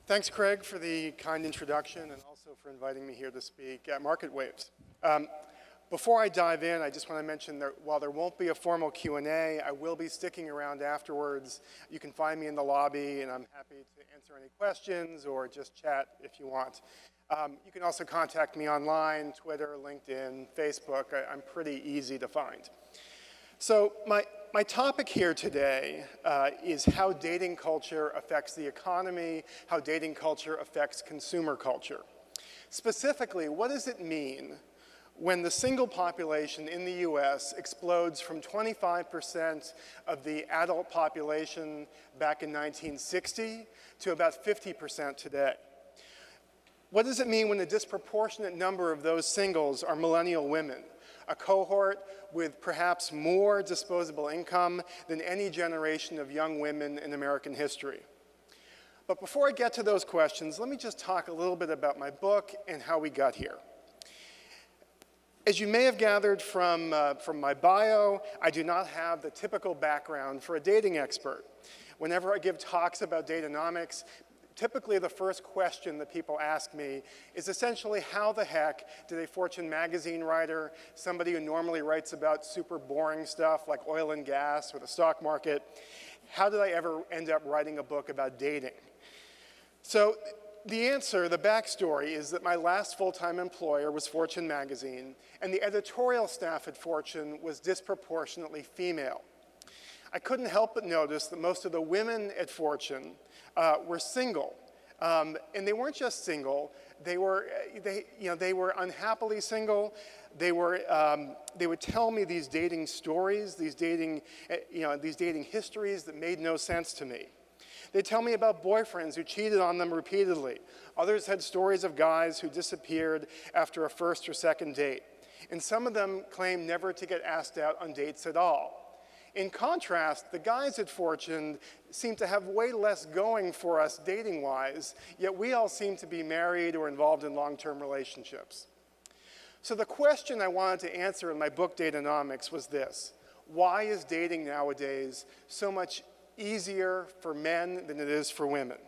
Thanks, Craig, for the kind introduction and also for inviting me here to speak at FreightWaves. Before I dive in, I just want to mention that while there won't be a formal Q&A, I will be sticking around afterwards. You can find me in the lobby, and I'm happy to answer any questions or just chat if you want. You can also contact me online, Twitter, LinkedIn, Facebook. I'm pretty easy to find. So my topic here today is how dating culture affects the economy, how dating culture affects consumer culture. Specifically, what does it mean when the single population in the US explodes from 25% of the adult population back in 1960 to about 50% today? What does it mean when a disproportionate number of those singles are millennial women, a cohort with perhaps more disposable income than any generation of young women in American history? But before I get to those questions, let me just talk a little bit about my book and how we got here. As you may have gathered from my bio, I do not have the typical background for a dating expert. Whenever I give talks about Date-onomics, typically the first question that people ask me is essentially, how the heck did a Fortune magazine writer, somebody who normally writes about super boring stuff like oil and gas or the stock market, how did I ever end up writing a book about dating? So the answer, the backstory, is that my last full-time employer was Fortune magazine, and the editorial staff at Fortune was disproportionately female. I couldn't help but notice that most of the women at Fortune were single. And they weren't just single, they were unhappily single. They would tell me these dating stories, these dating histories that made no sense to me. They'd tell me about boyfriends who cheated on them repeatedly. Others had stories of guys who disappeared after a first or second date. And some of them claimed never to get asked out on dates at all. In contrast, the guys at Fortune seem to have way less going for us dating-wise, yet we all seem to be married or involved in long-term relationships. So the question I wanted to answer in my book, Date-onomics, was this: why is dating nowadays so much easier for men than it is for women?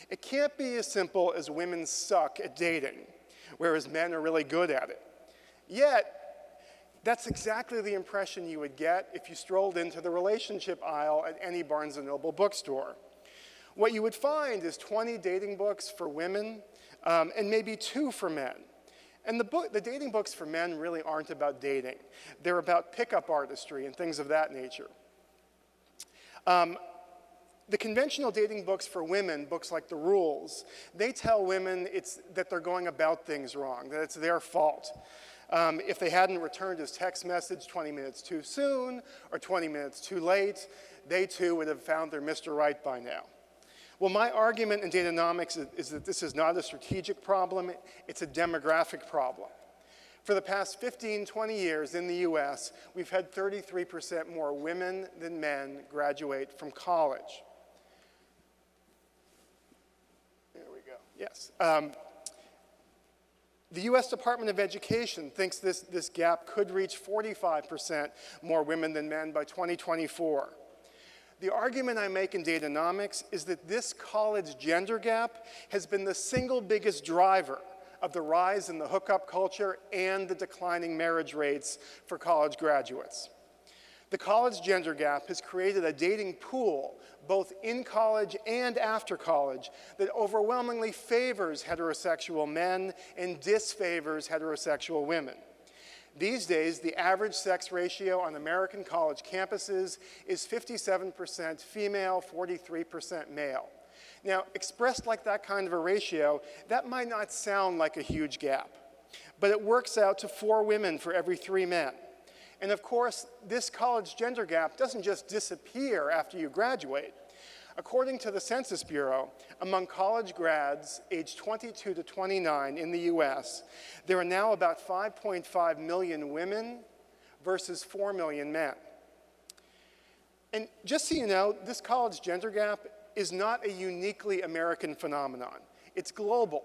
It can't be as simple as women suck at dating, whereas men are really good at it. Yet, that's exactly the impression you would get if you strolled into the relationship aisle at any Barnes & Noble bookstore. What you would find is 20 dating books for women and maybe 2 for men. And the dating books for men really aren't about dating. They're about pickup artistry and things of that nature. The conventional dating books for women, books like The Rules, they tell women that they're going about things wrong, that it's their fault. If they hadn't returned his text message 20 minutes too soon or 20 minutes too late, they too would have found their Mr. Right by now. Well, my argument in Date-onomics is that this is not a strategic problem, it's a demographic problem. For the past 15, 20 years in the US, we've had 33% more women than men graduate from college. There we go, yes. The US Department of Education thinks this gap could reach 45% more women than men by 2024. The argument I make in Date-onomics is that this college gender gap has been the single biggest driver of the rise in the hookup culture and the declining marriage rates for college graduates. The college gender gap has created a dating pool, both in college and after college, that overwhelmingly favors heterosexual men and disfavors heterosexual women. These days, the average sex ratio on American college campuses is 57% female, 43% male. Now, expressed like that kind of a ratio, that might not sound like a huge gap, but it works out to 4 women for every 3 men. And of course, this college gender gap doesn't just disappear after you graduate. According to the Census Bureau, among college grads aged 22 to 29 in the US, there are now about 5.5 million women versus 4 million men. And just so you know, this college gender gap is not a uniquely American phenomenon. It's global.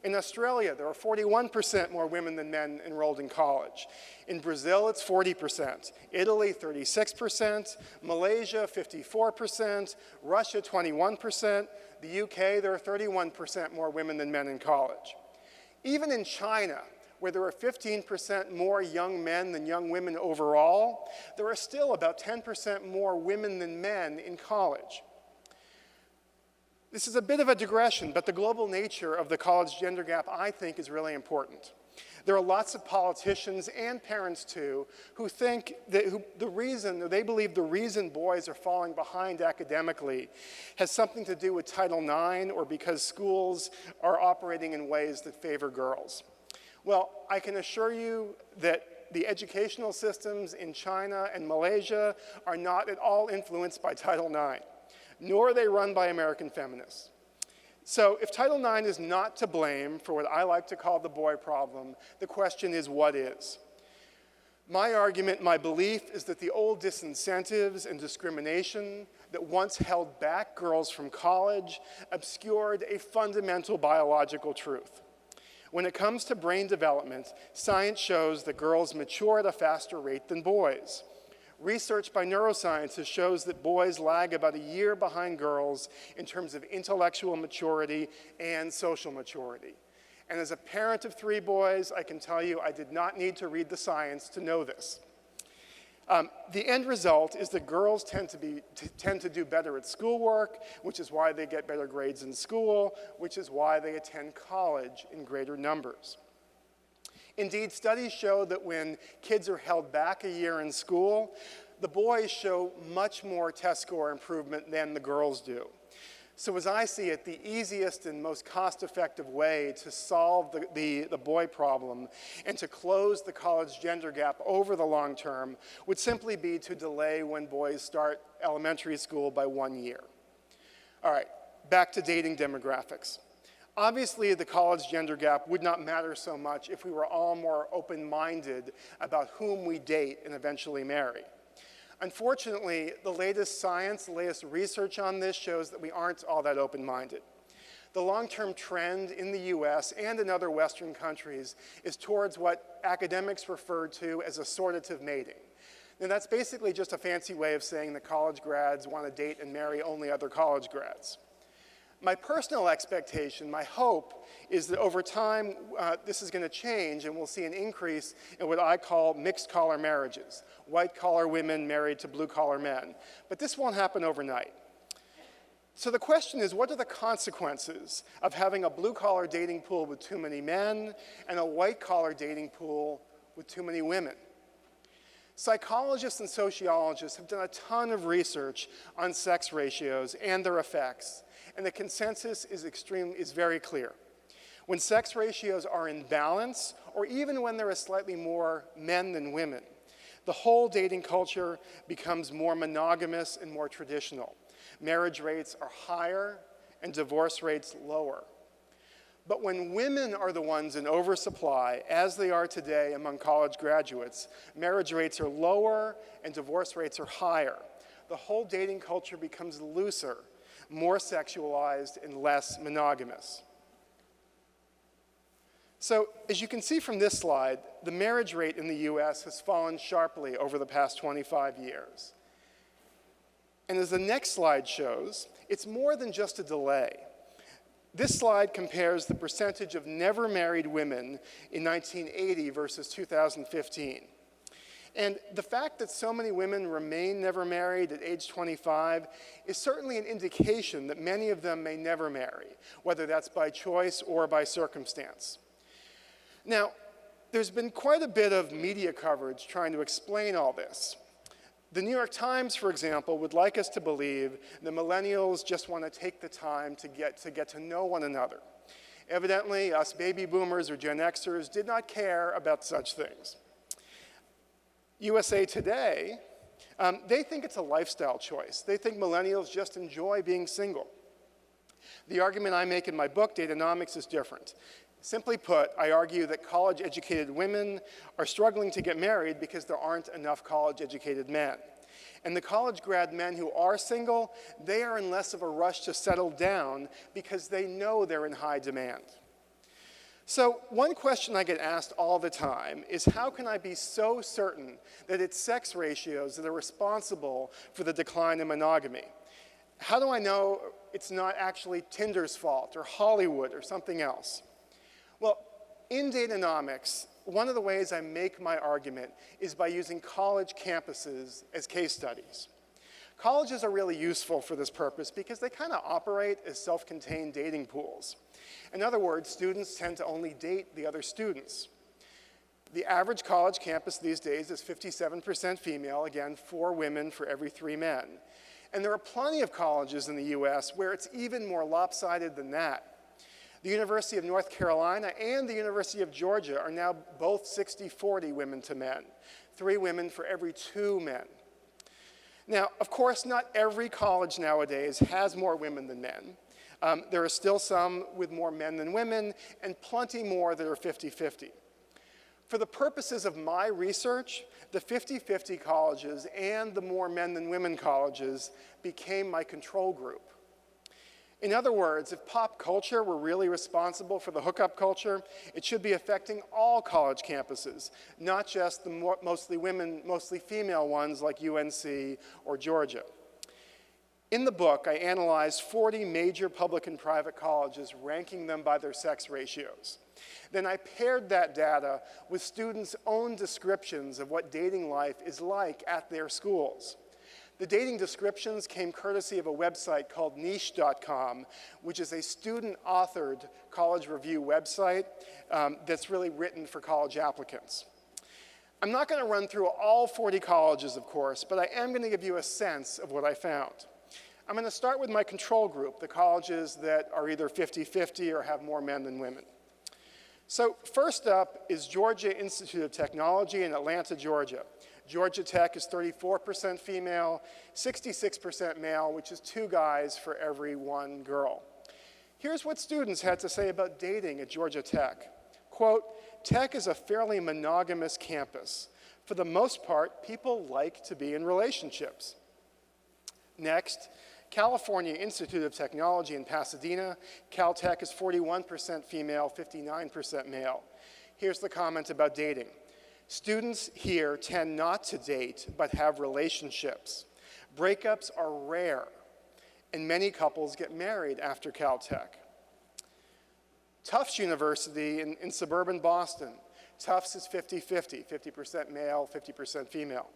In Australia, there are 41% more women than men enrolled in college. In Brazil, it's 40%. Italy, 36%. Malaysia, 54%. Russia, 21%. The UK, there are 31% more women than men in college. Even in China, where there are 15% more young men than young women overall, there are still about 10% more women than men in college. This is a bit of a digression, but the global nature of the college gender gap, I think, is really important. There are lots of politicians and parents, too, who think that they believe the reason boys are falling behind academically has something to do with Title IX or because schools are operating in ways that favor girls. Well, I can assure you that the educational systems in China and Malaysia are not at all influenced by Title IX, nor are they run by American feminists. So if Title IX is not to blame for what I like to call the boy problem, the question is, what is? My argument, my belief, is that the old disincentives and discrimination that once held back girls from college obscured a fundamental biological truth. When it comes to brain development, science shows that girls mature at a faster rate than boys. Research by neuroscientists shows that boys lag about a year behind girls in terms of intellectual maturity and social maturity. And as a parent of 3 boys, I can tell you I did not need to read the science to know this. The end result is that girls tend to do better at schoolwork, which is why they get better grades in school, which is why they attend college in greater numbers. Indeed, studies show that when kids are held back a year in school, the boys show much more test score improvement than the girls do. So as I see it, the easiest and most cost-effective way to solve the boy problem and to close the college gender gap over the long term would simply be to delay when boys start elementary school by 1 year. All right, back to dating demographics. Obviously, the college gender gap would not matter so much if we were all more open-minded about whom we date and eventually marry. Unfortunately, the latest science, the latest research on this shows that we aren't all that open-minded. The long-term trend in the US and in other Western countries is towards what academics refer to as assortative mating. And that's basically just a fancy way of saying that college grads want to date and marry only other college grads. My personal expectation, my hope, is that over time this is going to change and we'll see an increase in what I call mixed-collar marriages, white-collar women married to blue-collar men. But this won't happen overnight. So the question is, what are the consequences of having a blue-collar dating pool with too many men and a white-collar dating pool with too many women? Psychologists and sociologists have done a ton of research on sex ratios and their effects, and the consensus is very clear. When sex ratios are in balance, or even when there are slightly more men than women, the whole dating culture becomes more monogamous and more traditional. Marriage rates are higher and divorce rates lower. But when women are the ones in oversupply, as they are today among college graduates, marriage rates are lower and divorce rates are higher. The whole dating culture becomes looser, more sexualized, and less monogamous. So, as you can see from this slide, the marriage rate in the US has fallen sharply over the past 25 years. And as the next slide shows, it's more than just a delay. This slide compares the percentage of never married women in 1980 versus 2015. And the fact that so many women remain never married at age 25 is certainly an indication that many of them may never marry, whether that's by choice or by circumstance. Now, there's been quite a bit of media coverage trying to explain all this. The New York Times, for example, would like us to believe that millennials just want to take the time to get to know one another. Evidently, us baby boomers or Gen Xers did not care about such things. USA Today, they think it's a lifestyle choice. They think millennials just enjoy being single. The argument I make in my book, Date-onomics, is different. Simply put, I argue that college-educated women are struggling to get married because there aren't enough college-educated men. And the college grad men who are single, they are in less of a rush to settle down because they know they're in high demand. So one question I get asked all the time is how can I be so certain that it's sex ratios that are responsible for the decline in monogamy? How do I know it's not actually Tinder's fault or Hollywood or something else? Well, in Date-onomics, one of the ways I make my argument is by using college campuses as case studies. Colleges are really useful for this purpose because they kind of operate as self-contained dating pools. In other words, students tend to only date the other students. The average college campus these days is 57% female, again, 4 women for every 3 men. And there are plenty of colleges in the US where it's even more lopsided than that. The University of North Carolina and the University of Georgia are now both 60-40 women to men, 3 women for every 2 men. Now, of course, not every college nowadays has more women than men. There are still some with more men than women, and plenty more that are 50-50. For the purposes of my research, the 50-50 colleges and the more men than women colleges became my control group. In other words, if pop culture were really responsible for the hookup culture, it should be affecting all college campuses, not just the mostly women, mostly female ones like UNC or Georgia. In the book, I analyzed 40 major public and private colleges, ranking them by their sex ratios. Then I paired that data with students' own descriptions of what dating life is like at their schools. The dating descriptions came courtesy of a website called niche.com, which is a student-authored college review website that's really written for college applicants. I'm not going to run through all 40 colleges, of course, but I am going to give you a sense of what I found. I'm going to start with my control group, the colleges that are either 50-50 or have more men than women. So first up is Georgia Institute of Technology in Atlanta, Georgia. Georgia Tech is 34% female, 66% male, which is 2 guys for every 1 girl. Here's what students had to say about dating at Georgia Tech. Quote, Tech is a fairly monogamous campus. For the most part, people like to be in relationships. Next, California Institute of Technology in Pasadena. Caltech is 41% female, 59% male. Here's the comment about dating. Students here tend not to date, but have relationships. Breakups are rare, and many couples get married after Caltech. Tufts University in suburban Boston. Tufts is 50-50, 50% male, 50% female.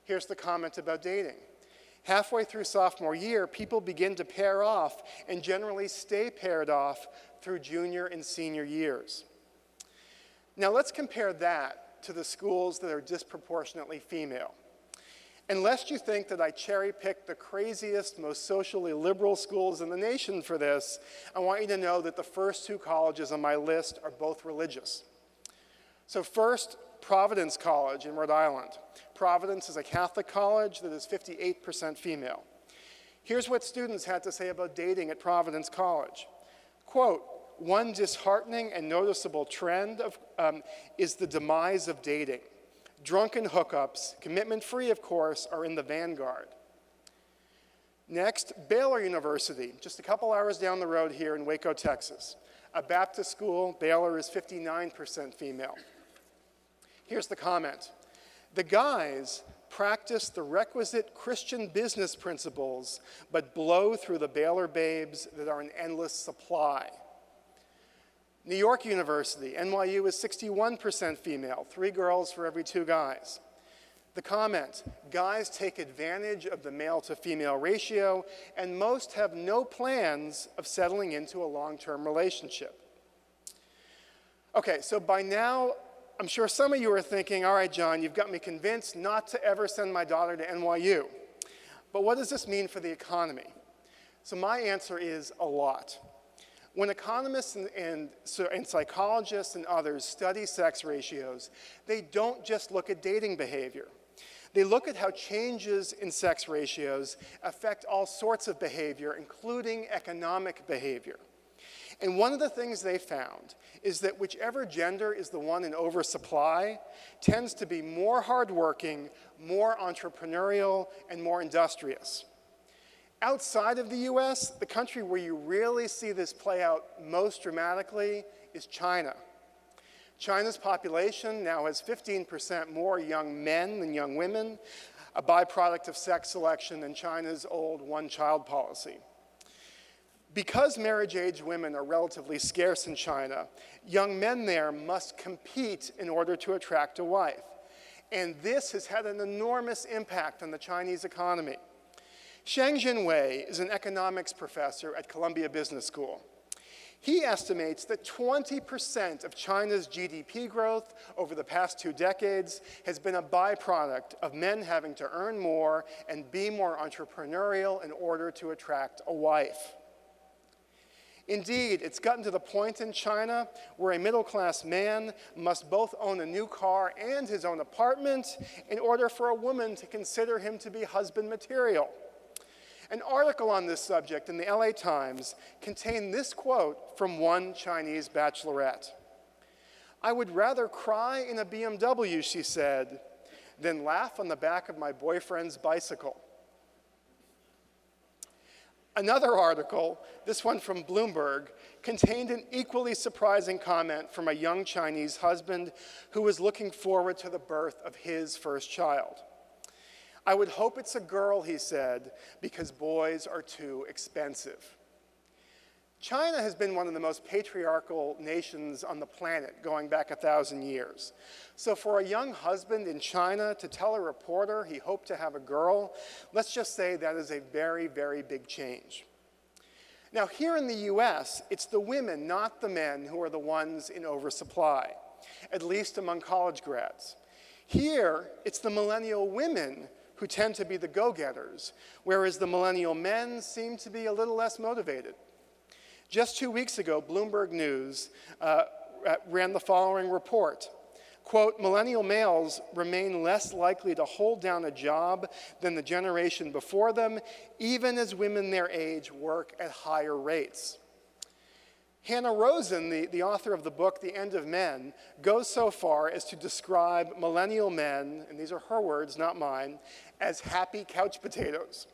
Here's the comment about dating. Halfway through sophomore year, people begin to pair off and generally stay paired off through junior and senior years. Now let's compare that to the schools that are disproportionately female. Unless you think that I cherry-picked the craziest, most socially liberal schools in the nation for this, I want you to know that the first 2 colleges on my list are both religious. So first, Providence College in Rhode Island. Providence is a Catholic college that is 58% female. Here's what students had to say about dating at Providence College. Quote, one disheartening and noticeable trend is the demise of dating. Drunken hookups, commitment-free, of course, are in the vanguard. Next, Baylor University, just a couple hours down the road here in Waco, Texas. A Baptist school, Baylor is 59% female. Here's the comment. The guys practice the requisite Christian business principles, but blow through the Baylor babes that are in endless supply. New York University, NYU is 61% female, 3 girls for every 2 guys. The comment, guys take advantage of the male to female ratio, and most have no plans of settling into a long-term relationship. Okay, so by now, I'm sure some of you are thinking, all right, John, you've got me convinced not to ever send my daughter to NYU. But what does this mean for the economy? So my answer is a lot. When economists and psychologists and others study sex ratios, they don't just look at dating behavior. They look at how changes in sex ratios affect all sorts of behavior, including economic behavior. And one of the things they found is that whichever gender is the one in oversupply tends to be more hardworking, more entrepreneurial, and more industrious. Outside of the US, the country where you really see this play out most dramatically is China. China's population now has 15% more young men than young women, a byproduct of sex selection and China's old one-child policy. Because marriage-age women are relatively scarce in China, young men there must compete in order to attract a wife. And this has had an enormous impact on the Chinese economy. Shang Jinwei is an economics professor at Columbia Business School. He estimates that 20% of China's GDP growth over the past 2 decades has been a byproduct of men having to earn more and be more entrepreneurial in order to attract a wife. Indeed, it's gotten to the point in China where a middle-class man must both own a new car and his own apartment in order for a woman to consider him to be husband material. An article on this subject in the LA Times contained this quote from one Chinese bachelorette. "I would rather cry in a BMW," she said, "than laugh on the back of my boyfriend's bicycle." Another article, this one from Bloomberg, contained an equally surprising comment from a young Chinese husband who was looking forward to the birth of his first child. "I would hope it's a girl," he said, "because boys are too expensive." China has been one of the most patriarchal nations on the planet going back 1,000 years. So for a young husband in China to tell a reporter he hoped to have a girl, let's just say that is a very, very big change. Now here in the US, it's the women, not the men, who are the ones in oversupply, at least among college grads. Here, it's the millennial women who tend to be the go-getters, whereas the millennial men seem to be a little less motivated. Just 2 weeks ago, Bloomberg News ran the following report. Quote, "Millennial males remain less likely to hold down a job than the generation before them, even as women their age work at higher rates." Hannah Rosen, the author of the book, The End of Men, goes so far as to describe millennial men, and these are her words, not mine, as happy couch potatoes.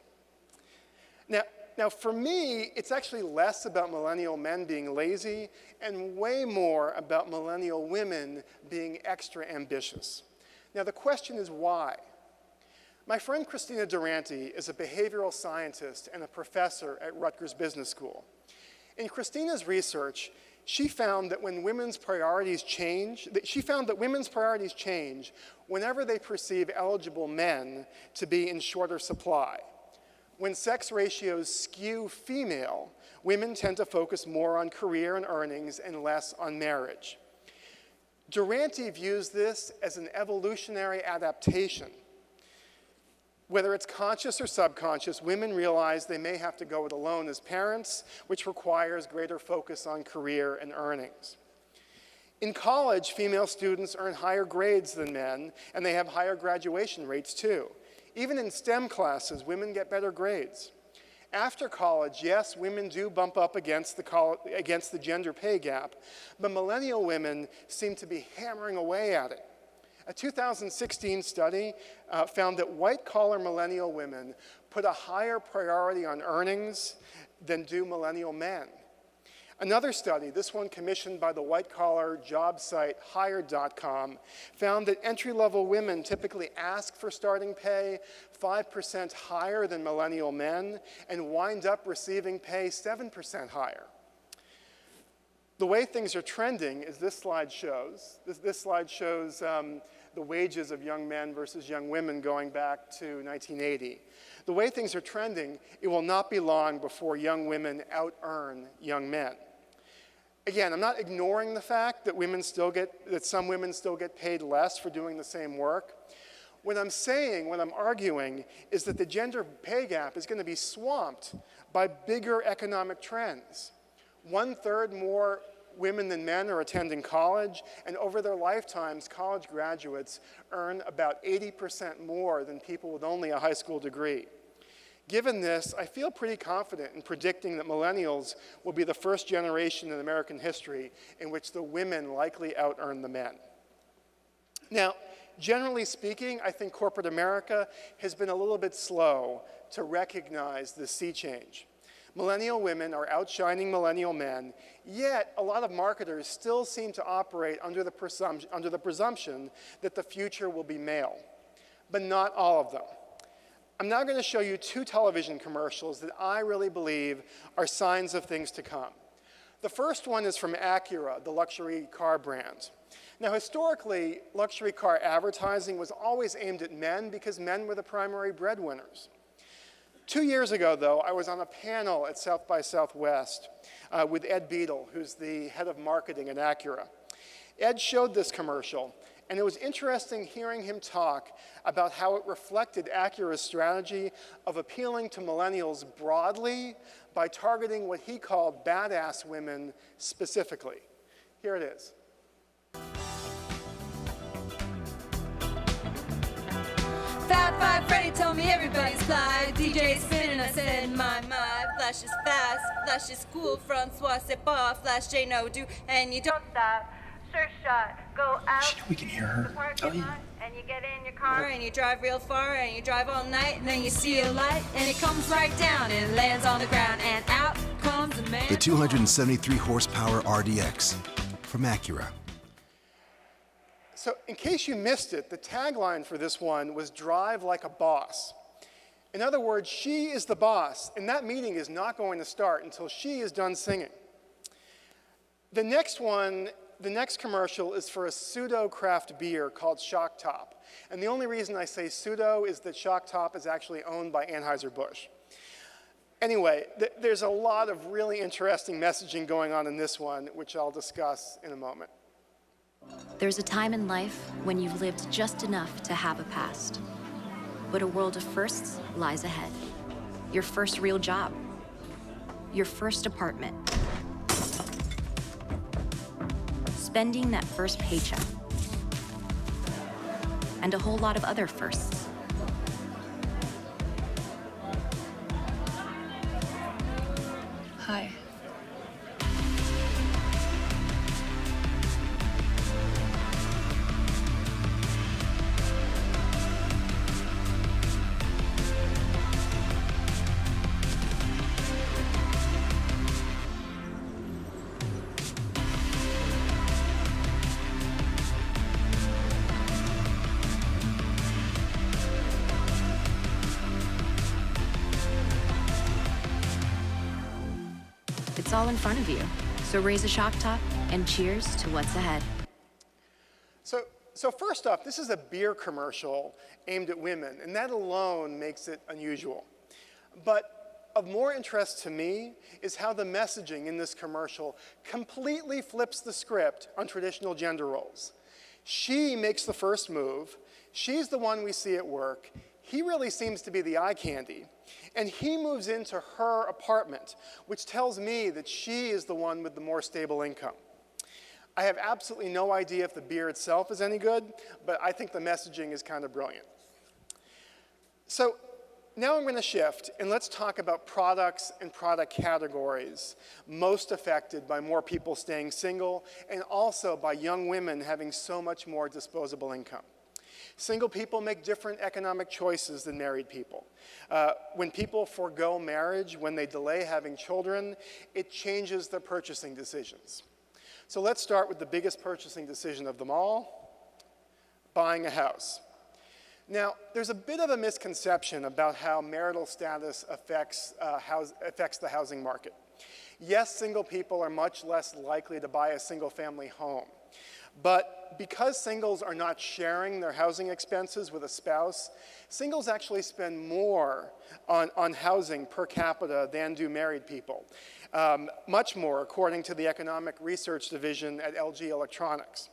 Now for me, it's actually less about millennial men being lazy and way more about millennial women being extra ambitious. Now the question is why? My friend Christina Durante is a behavioral scientist and a professor at Rutgers Business School. In Christina's research, she found that women's priorities change whenever they perceive eligible men to be in shorter supply. When sex ratios skew female, women tend to focus more on career and earnings and less on marriage. Durante views this as an evolutionary adaptation. Whether it's conscious or subconscious, women realize they may have to go it alone as parents, which requires greater focus on career and earnings. In college, female students earn higher grades than men, and they have higher graduation rates too. Even in STEM classes, women get better grades. After college, yes, women do bump up against the gender pay gap, but millennial women seem to be hammering away at it. A 2016 study found that white-collar millennial women put a higher priority on earnings than do millennial men. Another study, this one commissioned by the white-collar job site Hired.com, found that entry-level women typically ask for starting pay 5% higher than millennial men and wind up receiving pay 7% higher. The way things are trending, as this slide shows, this slide shows the wages of young men versus young women going back to 1980. The way things are trending, it will not be long before young women out-earn young men. Again, I'm not ignoring the fact that some women still get paid less for doing the same work. What I'm saying, what I'm arguing, is that the gender pay gap is going to be swamped by bigger economic trends. 1/3 more women than men are attending college, and over their lifetimes, college graduates earn about 80% more than people with only a high school degree. Given this, I feel pretty confident in predicting that millennials will be the first generation in American history in which the women likely out-earn the men. Now, generally speaking, I think corporate America has been a little bit slow to recognize this sea change. Millennial women are outshining millennial men, yet a lot of marketers still seem to operate under the presumption that the future will be male, but not all of them. I'm now going to show you 2 television commercials that I really believe are signs of things to come. The first one is from Acura, the luxury car brand. Now, historically, luxury car advertising was always aimed at men because men were the primary breadwinners. 2 years ago, though, I was on a panel at South by Southwest with Ed Beadle, who's the head of marketing at Acura. Ed showed this commercial, and it was interesting hearing him talk about how it reflected Acura's strategy of appealing to millennials broadly by targeting what he called badass women specifically. Here it is. Fab Five Freddy told me everybody's fly. DJ spinning, I said, my, flash is fast, flash is cool, Francois, c'est pas, flash J no do, and you don't stop. Sure shot, go out. We can hear her. Oh, yeah. And you get in your car and you drive real far and you drive all night and then you see a light and it comes right down and lands on the ground and out comes a man. The 273 horsepower RDX from Acura. So in case you missed it, the tagline for this one was drive like a boss. In other words, she is the boss, and that meeting is not going to start until she is done singing. The next commercial is for a pseudo craft beer called Shock Top. And the only reason I say pseudo is that Shock Top is actually owned by Anheuser-Busch. Anyway, there's a lot of really interesting messaging going on in this one, which I'll discuss in a moment. There's a time in life when you've lived just enough to have a past. But a world of firsts lies ahead. Your first real job. Your first apartment. Spending that first paycheck. And a whole lot of other firsts. Hi. It's all in front of you. So raise a shock top and cheers to what's ahead. So first off, this is a beer commercial aimed at women, and that alone makes it unusual. But of more interest to me is how the messaging in this commercial completely flips the script on traditional gender roles. She makes the first move. She's the one we see at work. He really seems to be the eye candy. And he moves into her apartment, which tells me that she is the one with the more stable income. I have absolutely no idea if the beer itself is any good, but I think the messaging is kind of brilliant. So now I'm going to shift, and let's talk about products and product categories most affected by more people staying single, and also by young women having so much more disposable income. Single people make different economic choices than married people. When people forego marriage, when they delay having children, it changes their purchasing decisions. So let's start with the biggest purchasing decision of them all, buying a house. Now, there's a bit of a misconception about how marital status affects the housing market. Yes, single people are much less likely to buy a single-family home. But because singles are not sharing their housing expenses with a spouse, singles actually spend more on housing per capita than do married people. Much more, according to the Economic Research Division at LG Electronics.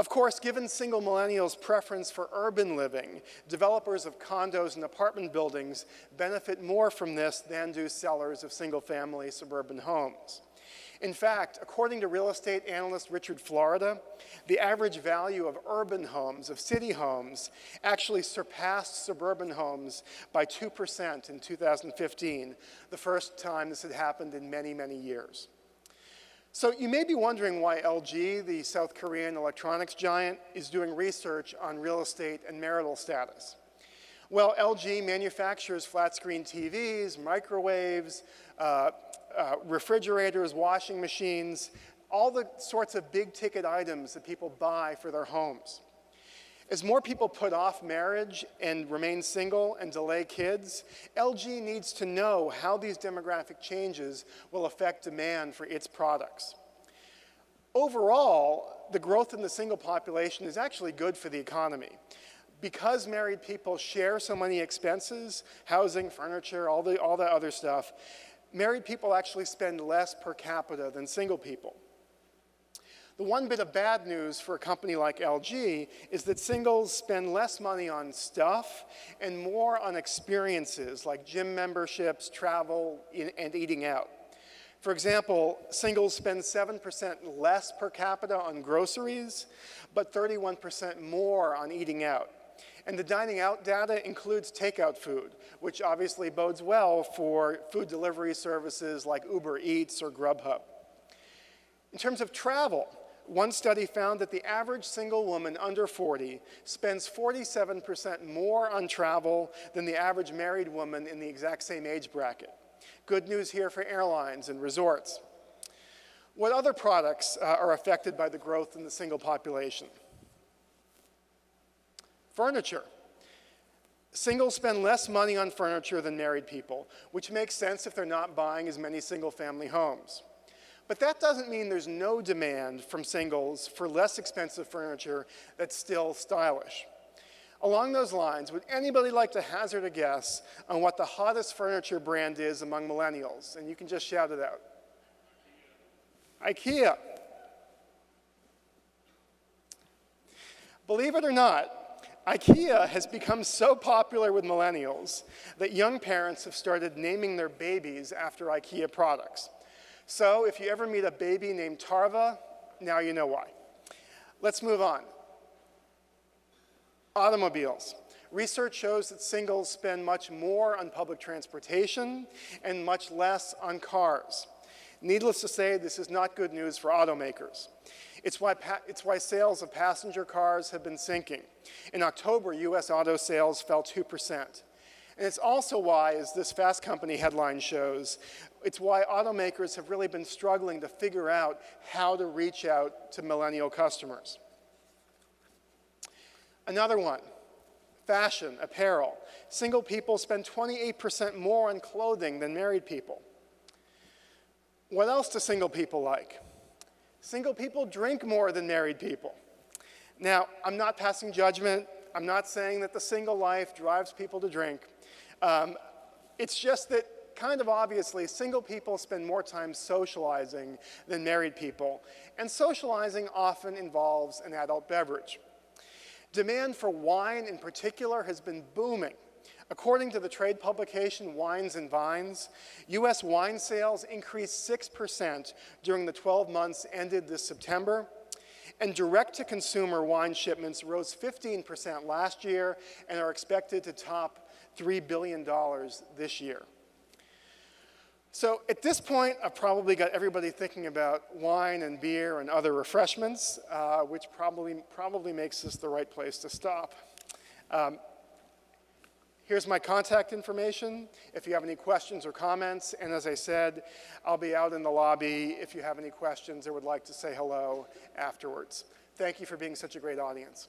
Of course, given single millennials' preference for urban living, developers of condos and apartment buildings benefit more from this than do sellers of single-family suburban homes. In fact, according to real estate analyst Richard Florida, the average value of urban homes, of city homes, actually surpassed suburban homes by 2% in 2015, the first time this had happened in many, many years. So you may be wondering why LG, the South Korean electronics giant, is doing research on real estate and marital status. Well, LG manufactures flat-screen TVs, microwaves, refrigerators, washing machines, all the sorts of big-ticket items that people buy for their homes. As more people put off marriage and remain single and delay kids, LG needs to know how these demographic changes will affect demand for its products. Overall, the growth in the single population is actually good for the economy. Because married people share so many expenses, housing, furniture, all the other stuff, married people actually spend less per capita than single people. The one bit of bad news for a company like LG is that singles spend less money on stuff and more on experiences like gym memberships, travel, and eating out. For example, singles spend 7% less per capita on groceries, but 31% more on eating out. And the dining out data includes takeout food, which obviously bodes well for food delivery services like Uber Eats or Grubhub. In terms of travel, one study found that the average single woman under 40 spends 47% more on travel than the average married woman in the exact same age bracket. Good news here for airlines and resorts. What other products are affected by the growth in the single population? Furniture. Singles spend less money on furniture than married people, which makes sense if they're not buying as many single-family homes. But that doesn't mean there's no demand from singles for less expensive furniture that's still stylish. Along those lines, would anybody like to hazard a guess on what the hottest furniture brand is among millennials? And you can just shout it out. IKEA. Believe it or not, IKEA has become so popular with millennials that young parents have started naming their babies after IKEA products. So if you ever meet a baby named Tarva, now you know why. Let's move on. Automobiles. Research shows that singles spend much more on public transportation and much less on cars. Needless to say, this is not good news for automakers. It's why sales of passenger cars have been sinking. In October, US auto sales fell 2%. And it's also why, as this Fast Company headline shows, it's why automakers have really been struggling to figure out how to reach out to millennial customers. Another one, fashion, apparel. Single people spend 28% more on clothing than married people. What else do single people like? Single people drink more than married people. Now, I'm not passing judgment. I'm not saying that the single life drives people to drink. It's just that, kind of obviously, single people spend more time socializing than married people, and socializing often involves an adult beverage. Demand for wine in particular has been booming. According to the trade publication Wines and Vines, US wine sales increased 6% during the 12 months ended this September, and direct-to-consumer wine shipments rose 15% last year and are expected to top $3 billion this year. So at this point, I've probably got everybody thinking about wine and beer and other refreshments, which probably makes this the right place to stop. Here's my contact information if you have any questions or comments. And as I said, I'll be out in the lobby if you have any questions or would like to say hello afterwards. Thank you for being such a great audience.